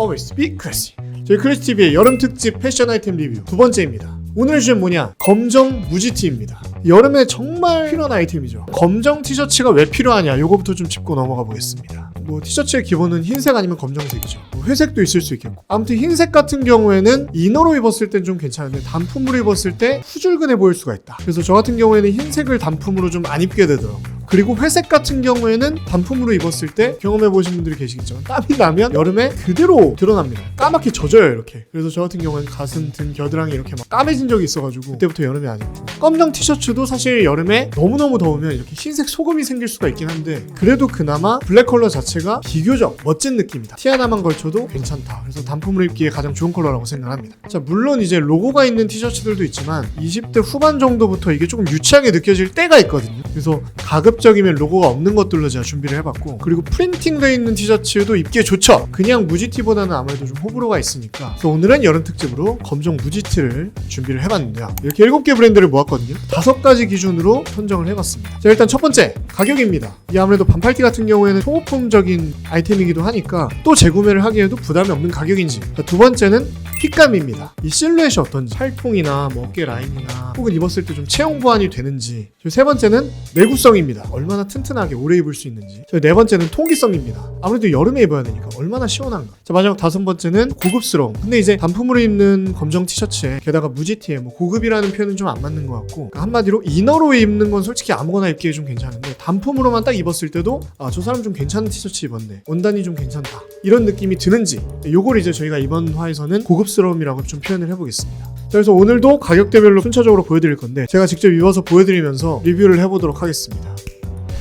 always be classy. 저희 클래시TV의 여름 특집 패션 아이템 리뷰 두 번째입니다. 오늘 주제는 뭐냐? 검정 무지티입니다. 여름에 정말 필요한 아이템이죠. 검정 티셔츠가 왜 필요하냐? 요거부터 좀 짚고 넘어가 보겠습니다. 티셔츠의 기본은 흰색 아니면 검정색이죠. 회색도 있을 수 있겠고. 아무튼 흰색 같은 경우에는 이너로 입었을 땐 좀 괜찮은데 단품으로 입었을 때 후줄근해 보일 수가 있다. 그래서 저 같은 경우에는 흰색을 단품으로 좀 안 입게 되더라고요. 그리고 회색 같은 경우에는 단품으로 입었을 때 경험해보신 분들이 계시겠지만 땀이 나면 여름에 그대로 드러납니다. 까맣게 젖어요 이렇게. 그래서 저 같은 경우에는 가슴, 등, 겨드랑이 이렇게 막 까매진 적이 있어가지고 그때부터 여름에 안 입고. 검정 티셔츠도 사실 여름에 너무너무 더우면 이렇게 흰색 소금이 생길 수가 있긴 한데 그래도 그나마 블랙 컬러 자체가 비교적 멋진 느낌이다. 티 하나만 걸쳐도 괜찮다. 그래서 단품으로 입기에 가장 좋은 컬러라고 생각합니다. 자, 물론 이제 로고가 있는 티셔츠들도 있지만 20대 후반 정도부터 이게 조금 유치하게 느껴질 때가 있거든요. 그래서 가급적이면 로고가 없는 것들로 제가 준비를 해봤고, 그리고 프린팅되어 있는 티셔츠도 입기에 좋죠. 그냥 무지티보다는 아무래도 좀 호불호가 있으니까. 그래서 오늘은 여름 특집으로 검정 무지티를 준비를 해봤는데요. 이렇게 7개 브랜드를 모았거든요. 5가지 기준으로 선정을 해봤습니다. 자, 일단 첫 번째 가격입니다. 이게 아무래도 반팔티 같은 경우에는 소모품적인 아이템이기도 하니까 또 재구매를 하기에도 부담이 없는 가격인지. 자, 두 번째는 핏감입니다. 이 실루엣이 어떤지, 팔통이나 어깨 라인이나 혹은 입었을 때 좀 체형 보완이 되는지. 세 번째는 내구성입니다. 얼마나 튼튼하게 오래 입을 수 있는지. 네 번째는 통기성입니다. 아무래도 여름에 입어야 되니까 얼마나 시원한가. 자, 마지막 5번째는 고급스러움. 근데 이제 단품으로 입는 검정 티셔츠에 게다가 무지티에 고급이라는 표현은 좀 안 맞는 것 같고, 그러니까 한마디로 이너로 입는 건 솔직히 아무거나 입기에 좀 괜찮은데 단품으로만 딱 입었을 때도 저 사람 좀 괜찮은 티셔츠 입었네, 원단이 좀 괜찮다, 이런 느낌이 드는지, 요걸 이제 저희가 이번 화에서는 고급스러움이라고 좀 표현을 해보겠습니다. 그래서 오늘도 가격대별로 순차적으로 보여드릴 건데 제가 직접 입어서 보여드리면서 리뷰를 해보도록 하겠습니다.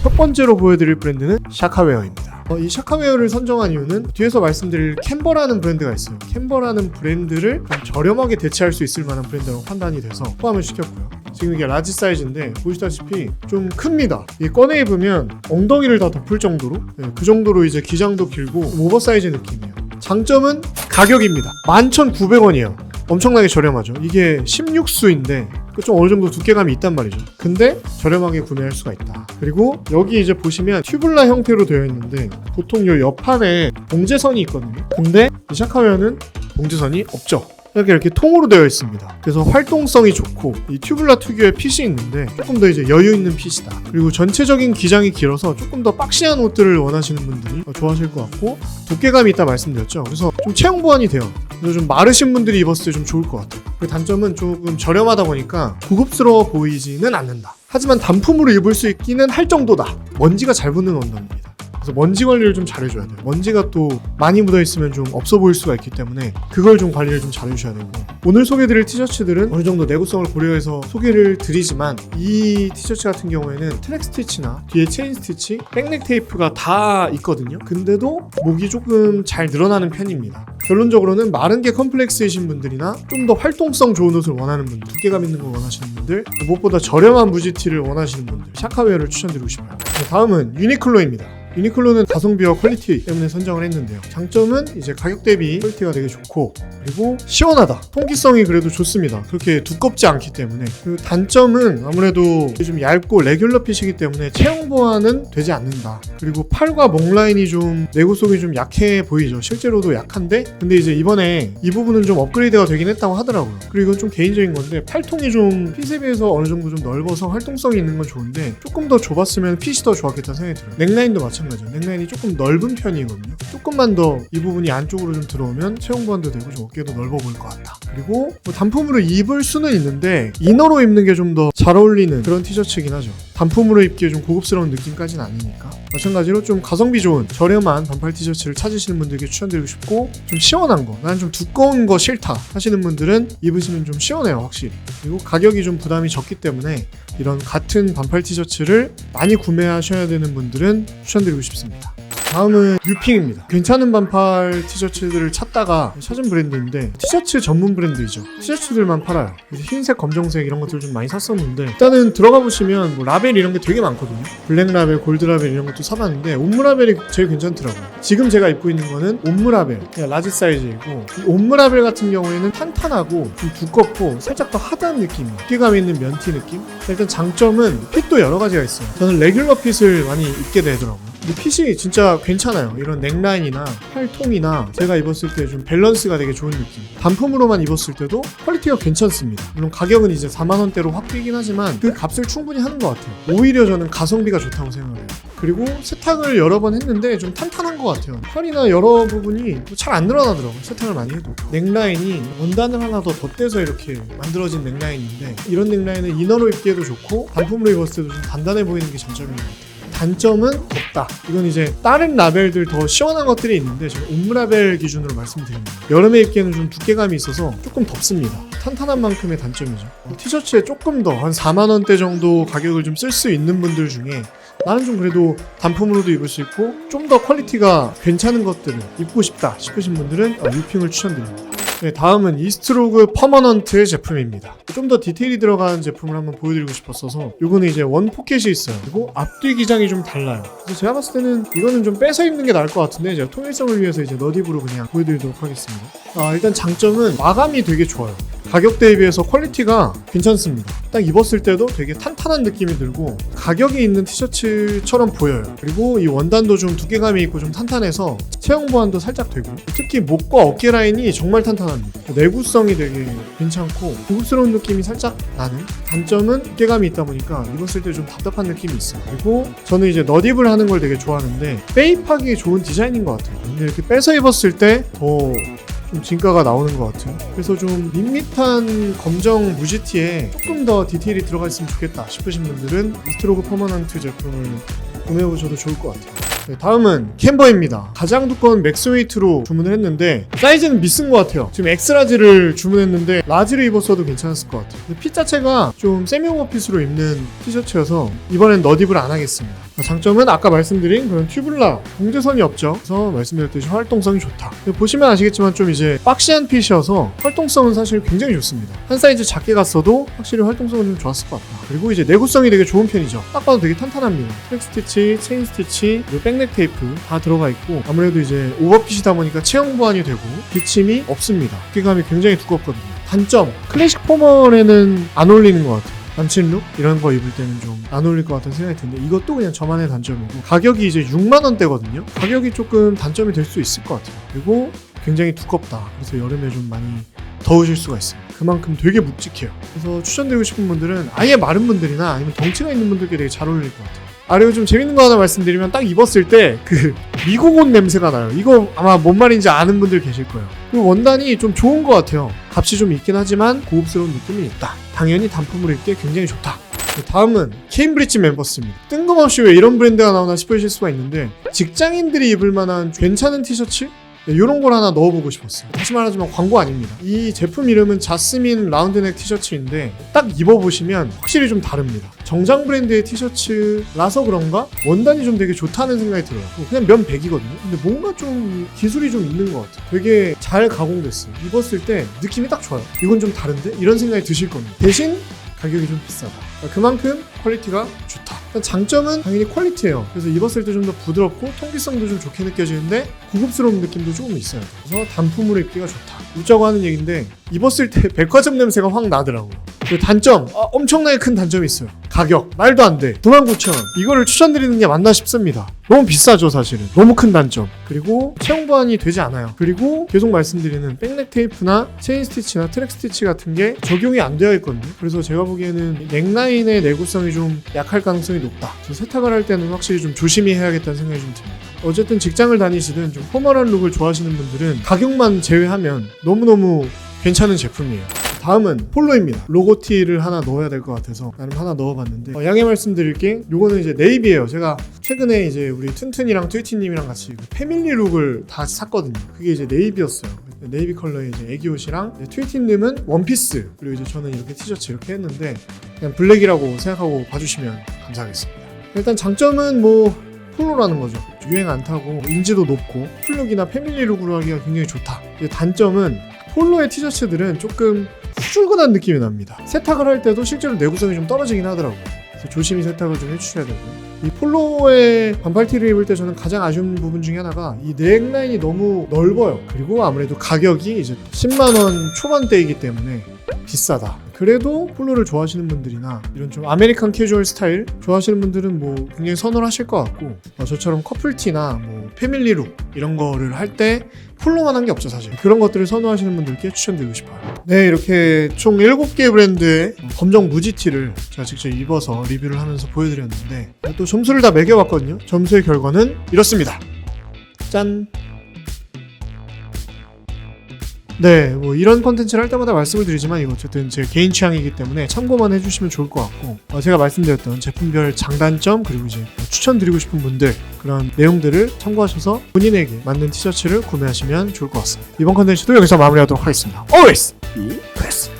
첫 번째로 보여드릴 브랜드는 샤카웨어입니다. 이 샤카웨어를 선정한 이유는 뒤에서 말씀드릴 캔버라는 브랜드가 있어요. 캔버라는 브랜드를 좀 저렴하게 대체할 수 있을 만한 브랜드라고 판단이 돼서 포함을 시켰고요. 지금 이게 라지 사이즈인데 보시다시피 좀 큽니다. 이게 꺼내 입으면 엉덩이를 다 덮을 정도로, 그 정도로 이제 기장도 길고 오버사이즈 느낌이에요. 장점은 가격입니다. 11,900원이에요. 엄청나게 저렴하죠. 이게 16수인데 좀 어느 정도 두께감이 있단 말이죠. 근데 저렴하게 구매할 수가 있다. 그리고 여기 이제 보시면 튜블라 형태로 되어 있는데 보통 요 옆판에 봉제선이 있거든요. 근데 이 샤카웨어는 봉제선이 없죠. 이렇게 통으로 되어 있습니다. 그래서 활동성이 좋고 이 튜블라 특유의 핏이 있는데 조금 더 이제 여유 있는 핏이다. 그리고 전체적인 기장이 길어서 조금 더 박시한 옷들을 원하시는 분들이 좋아하실 것 같고, 두께감이 있다 말씀드렸죠. 그래서 좀 체형 보완이 돼요. 그래서 좀 마르신 분들이 입었을 때 좀 좋을 것 같아요. 그 단점은 조금 저렴하다 보니까 고급스러워 보이지는 않는다. 하지만 단품으로 입을 수 있기는 할 정도다. 먼지가 잘 붙는 원단입니다. 그래서 먼지 관리를 좀 잘해줘야 돼요. 먼지가 또 많이 묻어있으면 좀 없어 보일 수가 있기 때문에 그걸 좀 관리를 좀 잘해주셔야 되고, 오늘 소개해드릴 티셔츠들은 어느 정도 내구성을 고려해서 소개를 드리지만 이 티셔츠 같은 경우에는 트랙 스티치나 뒤에 체인 스티치, 백넥 테이프가 다 있거든요. 근데도 목이 조금 잘 늘어나는 편입니다. 결론적으로는 마른 게 컴플렉스이신 분들이나 좀 더 활동성 좋은 옷을 원하는 분들, 두께감 있는 걸 원하시는 분들, 무엇보다 저렴한 무지티를 원하시는 분들, 샤카웨어를 추천드리고 싶어요. 다음은 유니클로입니다. 유니클로는 가성비와 퀄리티 때문에 선정을 했는데요. 장점은 이제 가격 대비 퀄리티가 되게 좋고, 그리고 시원하다. 통기성이 그래도 좋습니다. 그렇게 두껍지 않기 때문에. 그 단점은 아무래도 좀 얇고 레귤러 핏이기 때문에 체형 보완은 되지 않는다. 그리고 팔과 목 라인이 좀 내구성이 좀 약해 보이죠. 실제로도 약한데, 근데 이제 이번에 이 부분은 좀 업그레이드가 되긴 했다고 하더라고요. 그리고 이건 좀 개인적인 건데 팔통이 좀 핏에 비해서 어느 정도 좀 넓어서 활동성이 있는 건 좋은데 조금 더 좁았으면 핏이 더 좋았겠다는 생각이 들어요. 넥라인도 마찬가지예요. 넥라인이 조금 넓은 편이거든요. 조금만 더 이 부분이 안쪽으로 좀 들어오면 체형 보완도 되고 좀 어깨도 넓어 보일 것 같다. 그리고 단품으로 입을 수는 있는데 이너로 입는 게 좀 더 잘 어울리는 그런 티셔츠이긴 하죠. 단품으로 입기에 좀 고급스러운 느낌까지는 아니니까. 마찬가지로 좀 가성비 좋은 저렴한 반팔 티셔츠를 찾으시는 분들께 추천드리고 싶고, 좀 시원한 거, 난 좀 두꺼운 거 싫다 하시는 분들은 입으시면 좀 시원해요, 확실히. 그리고 가격이 좀 부담이 적기 때문에 이런 같은 반팔 티셔츠를 많이 구매하셔야 되는 분들은 추천드리고 싶습니다. 다음은 유핑입니다. 괜찮은 반팔 티셔츠들을 찾다가 찾은 브랜드인데 티셔츠 전문 브랜드이죠. 티셔츠들만 팔아요. 그래서 흰색, 검정색 이런 것들 좀 많이 샀었는데 일단은 들어가 보시면 라벨 이런 게 되게 많거든요. 블랙 라벨, 골드 라벨 이런 것도 사봤는데 옴므 라벨이 제일 괜찮더라고요. 지금 제가 입고 있는 거는 옴므 라벨, 그냥 라지 사이즈이고, 이 옴므 라벨 같은 경우에는 탄탄하고 좀 두껍고 살짝 더 하다는 느낌이에요. 두께감 있는 면티 느낌? 일단 장점은 핏도 여러 가지가 있어요. 저는 레귤러 핏을 많이 입게 되더라고요. 근데 핏이 진짜 괜찮아요. 이런 넥라인이나 팔통이나 제가 입었을 때 좀 밸런스가 되게 좋은 느낌. 단품으로만 입었을 때도 퀄리티가 괜찮습니다. 물론 가격은 이제 4만원대로 확 뛰긴 하지만 그 값을 충분히 하는 것 같아요. 오히려 저는 가성비가 좋다고 생각해요. 그리고 세탁을 여러 번 했는데 좀 탄탄한 것 같아요. 팔이나 여러 부분이 잘 안 늘어나더라고요. 세탁을 많이 해도. 넥라인이 원단을 하나 더 덧대서 이렇게 만들어진 넥라인인데 이런 넥라인은 이너로 입기에도 좋고 단품으로 입었을 때도 좀 단단해 보이는 게 장점인 것 같아요. 단점은 덥다. 이건 이제 다른 라벨들 더 시원한 것들이 있는데 저는 옴라벨 기준으로 말씀드립니다. 여름에 입기에는 좀 두께감이 있어서 조금 덥습니다. 탄탄한 만큼의 단점이죠. 티셔츠에 조금 더 한 4만원대 정도 가격을 좀 쓸 수 있는 분들 중에 나는 좀 그래도 단품으로도 입을 수 있고 좀 더 퀄리티가 괜찮은 것들을 입고 싶다 싶으신 분들은 유핑을 추천드립니다. 네, 다음은 이스트로그 퍼머넌트의 제품입니다. 좀 더 디테일이 들어간 제품을 한번 보여드리고 싶었어서 이거는 이제 원 포켓이 있어요. 그리고 앞뒤 기장이 좀 달라요. 그래서 제가 봤을 때는 이거는 좀 빼서 입는 게 나을 것 같은데 제가 통일성을 위해서 이제 너딥으로 그냥 보여드리도록 하겠습니다. 일단 장점은 마감이 되게 좋아요. 가격 대비해서 퀄리티가 괜찮습니다. 딱 입었을 때도 되게 탄탄한 느낌이 들고 가격이 있는 티셔츠처럼 보여요. 그리고 이 원단도 좀 두께감이 있고 좀 탄탄해서 체형 보완도 살짝 되고 특히 목과 어깨 라인이 정말 탄탄합니다. 내구성이 되게 괜찮고 고급스러운 느낌이 살짝 나는. 단점은 두께감이 있다 보니까 입었을 때 좀 답답한 느낌이 있어요. 그리고 저는 이제 너딥을 하는 걸 되게 좋아하는데 페이프하기 좋은 디자인인 것 같아요. 근데 이렇게 빼서 입었을 때 더 좀 진가가 나오는 것 같아요. 그래서 좀 밋밋한 검정 무지티에 조금 더 디테일이 들어가 있으면 좋겠다 싶으신 분들은 이스트로그 퍼머넌트 제품을 구매해보셔도 좋을 것 같아요. 네, 다음은 캔버입니다. 가장 두꺼운 맥스웨이트로 주문을 했는데 사이즈는 미스인 것 같아요. 지금 엑스라지를 주문했는데 라지를 입었어도 괜찮았을 것 같아요. 근데 핏 자체가 좀 세미오버핏으로 입는 티셔츠여서 이번엔 너딥을 안 하겠습니다. 장점은 아까 말씀드린 그런 튜블라 공제선이 없죠. 그래서 말씀드렸듯이 활동성이 좋다. 보시면 아시겠지만 좀 이제 박시한 핏이어서 활동성은 사실 굉장히 좋습니다. 한 사이즈 작게 갔어도 확실히 활동성은 좀 좋았을 것 같다. 그리고 이제 내구성이 되게 좋은 편이죠. 딱 봐도 되게 탄탄합니다. 트랙 스티치, 체인 스티치, 그리고 백넥 테이프 다 들어가 있고 아무래도 이제 오버핏이다 보니까 체형 보완이 되고 기침이 없습니다. 두께감이 굉장히 두껍거든요. 단점, 클래식 포멀에는 안 어울리는 것 같아요. 남친룩 이런 거 입을 때는 좀 안 어울릴 것 같은 생각이 드는데 이것도 그냥 저만의 단점이고 가격이 이제 6만원대거든요. 가격이 조금 단점이 될 수 있을 것 같아요. 그리고 굉장히 두껍다. 그래서 여름에 좀 많이 더우실 수가 있어요. 그만큼 되게 묵직해요. 그래서 추천드리고 싶은 분들은 아예 마른 분들이나 아니면 덩치가 있는 분들께 되게 잘 어울릴 것 같아요. 그리고 좀 재밌는 거 하나 말씀드리면 딱 입었을 때 그 미국 옷 냄새가 나요. 이거 아마 뭔 말인지 아는 분들 계실 거예요. 그리고 원단이 좀 좋은 것 같아요. 값이 좀 있긴 하지만 고급스러운 느낌이 있다. 당연히 단품으로 입기에 굉장히 좋다. 다음은 케임브리지 멤버스입니다. 뜬금없이 왜 이런 브랜드가 나오나 싶으실 수가 있는데 직장인들이 입을 만한 괜찮은 티셔츠? 이런 걸 하나 넣어보고 싶었어요. 다시 말하지만 광고 아닙니다. 이 제품 이름은 자스민 라운드넥 티셔츠인데 딱 입어보시면 확실히 좀 다릅니다. 정장 브랜드의 티셔츠라서 그런가 원단이 좀 되게 좋다는 생각이 들어요. 그냥 면 100이거든요. 근데 뭔가 좀 기술이 좀 있는 것 같아요. 되게 잘 가공됐어요. 입었을 때 느낌이 딱 좋아요. 이건 좀 다른데? 이런 생각이 드실 겁니다. 대신 가격이 좀 비싸다. 그만큼 퀄리티가 좋다. 장점은 당연히 퀄리티예요. 그래서 입었을 때 좀 더 부드럽고 통기성도 좀 좋게 느껴지는데 고급스러운 느낌도 조금 있어요. 그래서 단품으로 입기가 좋다. 웃자고 하는 얘기인데 입었을 때 백화점 냄새가 확 나더라고요. 단점, 엄청나게 큰 단점이 있어요. 가격, 말도 안 돼. 99,000원. 이거를 추천드리는 게 맞나 싶습니다. 너무 비싸죠, 사실은. 너무 큰 단점. 그리고 체형 보완이 되지 않아요. 그리고 계속 말씀드리는 백넥 테이프나 체인 스티치나 트랙 스티치 같은 게 적용이 안 되어 있거든요. 그래서 제가 보기에는 넥라인의 내구성이 좀 약할 가능성이 높다. 그래서 세탁을 할 때는 확실히 좀 조심히 해야겠다는 생각이 좀 듭니다. 어쨌든 직장을 다니시든 좀 포멀한 룩을 좋아하시는 분들은 가격만 제외하면 너무너무 괜찮은 제품이에요. 다음은 폴로입니다. 로고티를 하나 넣어야 될 것 같아서 나름 하나 넣어봤는데 양해 말씀드릴게 요거는 이제 네이비예요. 제가 최근에 이제 우리 튼튼이랑 트위티님이랑 같이 패밀리 룩을 다 샀거든요. 그게 이제 네이비였어요. 네이비 컬러의 이제 애기옷이랑 트위티님은 원피스 그리고 이제 저는 이렇게 티셔츠 이렇게 했는데 그냥 블랙이라고 생각하고 봐주시면 감사하겠습니다. 일단 장점은 폴로라는 거죠. 유행 안 타고 인지도 높고 풀룩이나 패밀리 룩으로 하기가 굉장히 좋다. 단점은 폴로의 티셔츠들은 조금 후줄근한 느낌이 납니다. 세탁을 할 때도 실제로 내구성이 좀 떨어지긴 하더라고요. 그래서 조심히 세탁을 좀 해주셔야 되고 이 폴로의 반팔티를 입을 때 저는 가장 아쉬운 부분 중에 하나가 이 넥라인이 너무 넓어요. 그리고 아무래도 가격이 이제 10만원 초반대이기 때문에 비싸다. 그래도 폴로를 좋아하시는 분들이나 이런 좀 아메리칸 캐주얼 스타일 좋아하시는 분들은 뭐 굉장히 선호를 하실 것 같고, 저처럼 커플티나 뭐 패밀리룩 이런 거를 할 때 폴로만 한 게 없죠 사실. 그런 것들을 선호하시는 분들께 추천드리고 싶어요. 네, 이렇게 총 7개 브랜드의 검정 무지티를 제가 직접 입어서 리뷰를 하면서 보여드렸는데, 또 점수를 다 매겨봤거든요. 점수의 결과는 이렇습니다. 짠! 네, 뭐 이런 컨텐츠를 할 때마다 말씀을 드리지만 이거 어쨌든 제 개인 취향이기 때문에 참고만 해주시면 좋을 것 같고, 제가 말씀드렸던 제품별 장단점 그리고 이제 추천드리고 싶은 분들 그런 내용들을 참고하셔서 본인에게 맞는 티셔츠를 구매하시면 좋을 것 같습니다. 이번 컨텐츠도 여기서 마무리하도록 하겠습니다. Always be blessed.